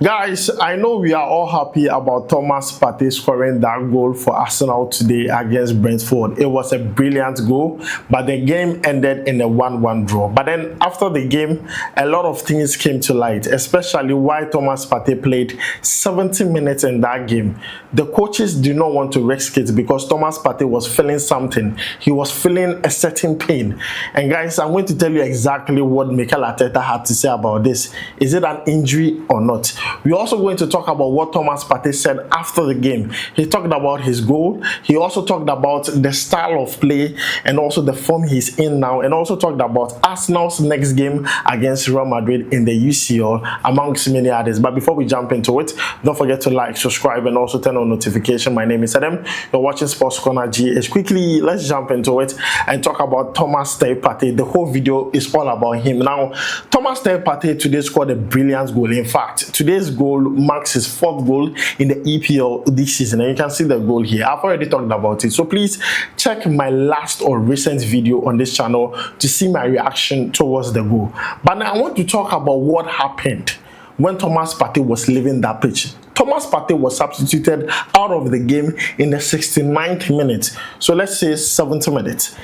Guys, I know we are all happy about Thomas Partey scoring that goal for Arsenal today against Brentford. It was a brilliant goal, but the game ended in a 1-1 draw. But then after the game, a lot of things came to light, especially why Thomas Partey played 70 minutes in that game. The coaches did not want to risk it because Thomas Partey was feeling something. He was feeling a certain pain. And guys, I'm going to tell you exactly what Mikel had to say about this. Is it an injury or not? We're also going to talk about what Thomas Partey said after the game. He talked about his goal. He also talked about the style of play and also the form he's in now, and also talked about Arsenal's next game against Real Madrid in the UCL, amongst many others. But before we jump into it, don't forget to like, subscribe, and also turn on notification. My name is Adam. You're watching SportsCornerGH. Quickly, let's jump into it and talk about Thomas Partey. The whole video is all about him. Now, Thomas Partey today scored a brilliant goal. In fact, today's goal marks his 4th goal in the EPL this season, and you can see the goal here. I've already talked about it, so please check my last or recent video on this channel to see my reaction towards the goal. But now I want to talk about what happened when Thomas Partey was leaving that pitch. Thomas Partey was substituted out of the game in the 69th minute, so let's say 70 minutes.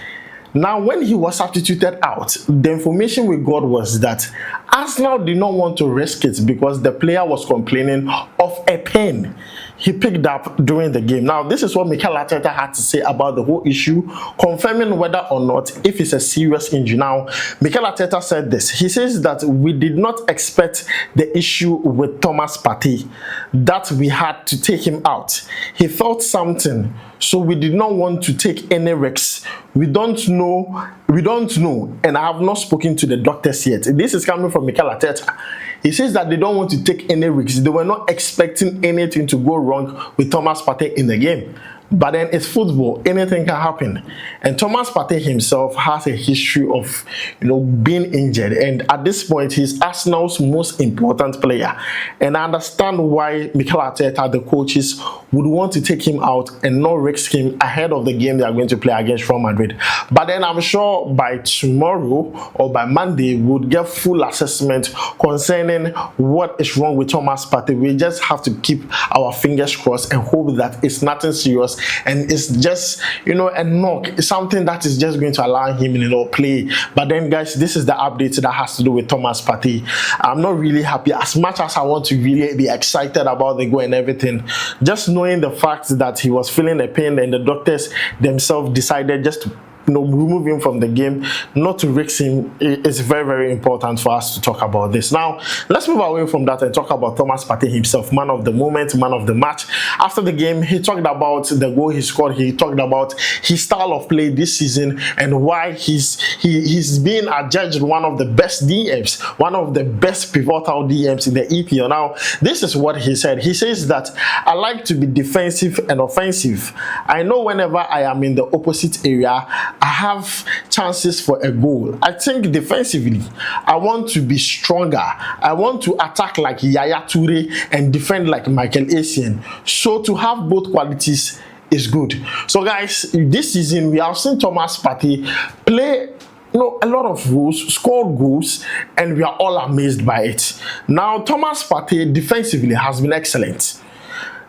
Now, when he was substituted out, the information we got was that Arsenal did not want to risk it because the player was complaining of a pain he picked up during the game. Now, this is what Mikel had to say about the whole issue, confirming whether or not if it's a serious injury. Now, Mikel said this. He says that we did not expect the issue with Thomas Partey, that we had to take him out. He felt something, so we did not want to take any risks. We don't know, and I have not spoken to the doctors yet. This is coming from Mikel Arteta. He says that they don't want to take any risks. They were not expecting anything to go wrong with Thomas Partey in the game. But then it's football, anything can happen. And Thomas Partey himself has a history of, being injured. And at this point, he's Arsenal's most important player. And I understand why Mikel Arteta, the coaches, would want to take him out and not risk him ahead of the game they are going to play against Real Madrid. But then I'm sure by tomorrow or by Monday, we'll get full assessment concerning what is wrong with Thomas Partey. We just have to keep our fingers crossed and hope that it's nothing serious and it's just, a knock. It's something that is just going to allow him play. But then, guys, this is the update that has to do with Thomas Partey. I'm not really happy as much as I want to really be excited about the goal and everything. Just knowing the fact that he was feeling a pain and the doctors themselves decided just to remove him from the game, not to risk him, is very, very important for us to talk about this. Now, let's move away from that and talk about Thomas Partey himself, man of the moment, man of the match. After the game, he talked about the goal he scored. He talked about his style of play this season and why he's being adjudged one of the best DMs, one of the best pivotal DMs in the EPL. Now, this is what he said. He says that I like to be defensive and offensive. I know whenever I am in the opposite area, I have chances for a goal. I think defensively, I want to be stronger. I want to attack like Yaya, Toure, and defend like Mikel, essien. So to have both qualities is good. So guys, this season we have seen Thomas Partey play a lot of roles, scored goals, and we are all amazed by it. Now, Thomas Partey defensively has been excellent.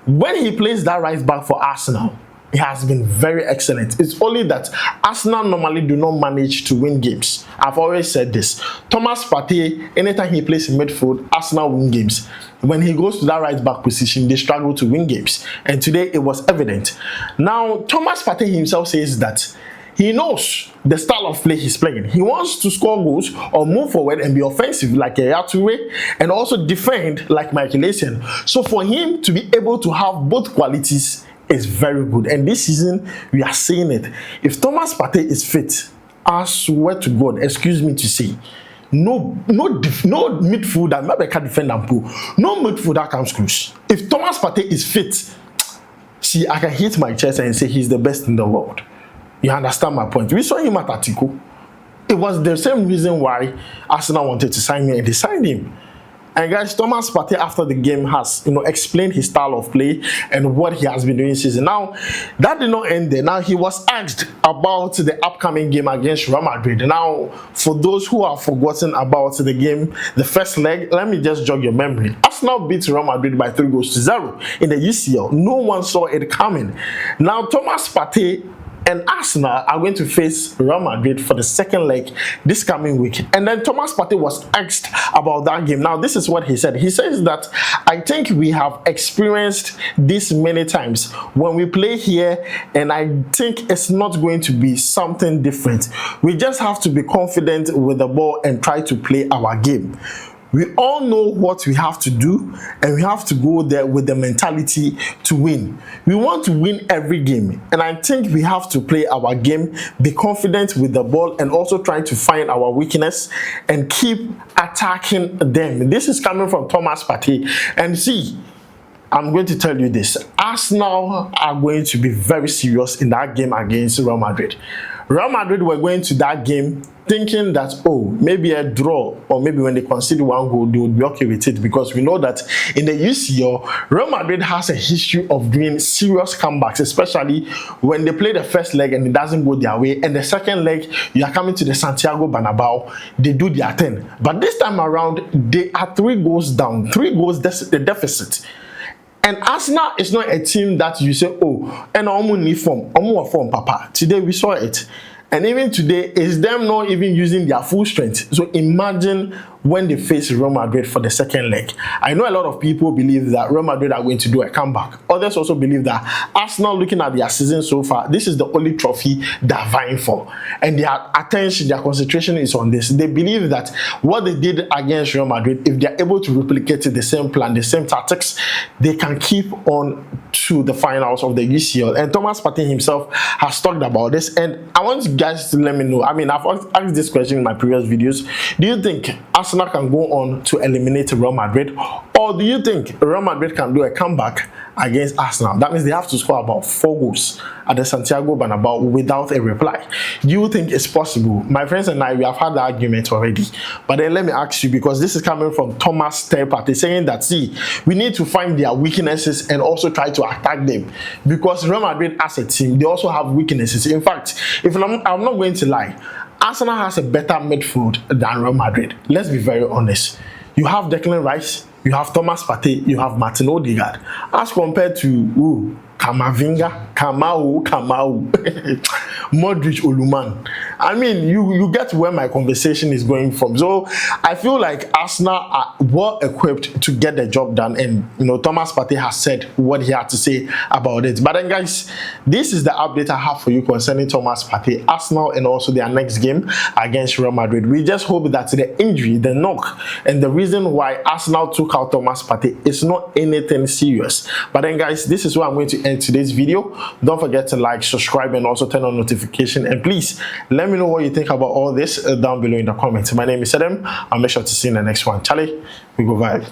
When he plays that right back for Arsenal, he has been very excellent. It's only that Arsenal normally do not manage to win games. I've always said this. Thomas Partey, anytime he plays in midfield, Arsenal win games. When he goes to that right back position, they struggle to win games. And today it was evident. Now, Thomas Partey himself says that he knows the style of play he's playing. He wants to score goals or move forward and be offensive like Yaya Toure and also defend like Mikel, essien. So for him to be able to have both qualities is very good, and this season we are seeing it. If Thomas Partey is fit, I swear to God, excuse me to say, no midfielder, maybe can defend and pull. No midfielder comes close. If Thomas Partey is fit, see, I can hit my chest and say he's the best in the world. You understand my point? We saw him at Atletico. It was the same reason why Arsenal wanted to sign him, and they signed him. And guys, Thomas Partey after the game has, explained his style of play and what he has been doing this season. Now, that did not end there. Now, he was asked about the upcoming game against Real Madrid. Now, for those who have forgotten about the game, the first leg, let me just jog your memory. Arsenal beat Real Madrid by 3-0 in the UCL. No one saw it coming. Now, Thomas Partey and Arsenal are going to face Real Madrid for the second leg this coming week. And then Thomas Partey was asked about that game. Now, this is what he said. He says that, I think we have experienced this many times when we play here, and I think it's not going to be something different. We just have to be confident with the ball and try to play our game. We all know what we have to do, and we have to go there with the mentality to win. We want to win every game, and I think we have to play our game, be confident with the ball, and also try to find our weakness and keep attacking them. This is coming from Thomas Partey. And see, I'm going to tell you this. Arsenal are going to be very serious in that game against Real Madrid. Real Madrid were going to that game thinking that, oh, maybe a draw, or maybe when they concede one goal, they would be okay with it, because we know that in the UCL, Real Madrid has a history of doing serious comebacks, especially when they play the first leg and it doesn't go their way, and the second leg, you are coming to the Santiago Bernabeu, they do their thing. But this time around, they are 3 goals down, 3 goals the deficit. And Arsenal is not a team that you say, oh, and form, papa. Today we saw it. And even today, it's them not even using their full strength. So imagine when they face Real Madrid for the second leg. I know a lot of people believe that Real Madrid are going to do a comeback. Others also believe that Arsenal, looking at their season so far, this is the only trophy they're vying for. And their attention, their concentration is on this. They believe that what they did against Real Madrid, if they're able to replicate the same plan, the same tactics, they can keep on to the finals of the UCL. And Thomas Partey himself has talked about this. And I want you guys to let me know. I mean, I've asked this question in my previous videos. Do you think Arsenal can go on to eliminate Real Madrid, or do you think Real Madrid can do a comeback against Arsenal? That means they have to score about 4 goals at the Santiago Bernabeu without a reply. Do you think it's possible? My friends and I, we have had the argument already, but then let me ask you, because this is coming from Thomas Partey, saying that, see, we need to find their weaknesses and also try to attack them, because Real Madrid as a team, they also have weaknesses. In fact, if I'm not going to lie, Arsenal has a better midfield than Real Madrid. Let's be very honest. You have Declan Rice, you have Thomas Partey, you have Martin Odegaard. As compared to Kamavinga, Kamau, Modric, Oluman. I mean, you get where my conversation is going from. So I feel like Arsenal are well equipped to get the job done, and Thomas Partey has said what he had to say about it. But then, guys, this is the update I have for you concerning Thomas Partey, Arsenal, and also their next game against Real Madrid. We just hope that the injury, the knock, and the reason why Arsenal took out Thomas Partey is not anything serious. But then, guys, this is where I'm going to end today's video. Don't forget to like, subscribe, and also turn on notification. And please let me know what you think about all this down below in the comments. My name is Adam. I'll make sure to see you in the next one. Charlie, we go vibe.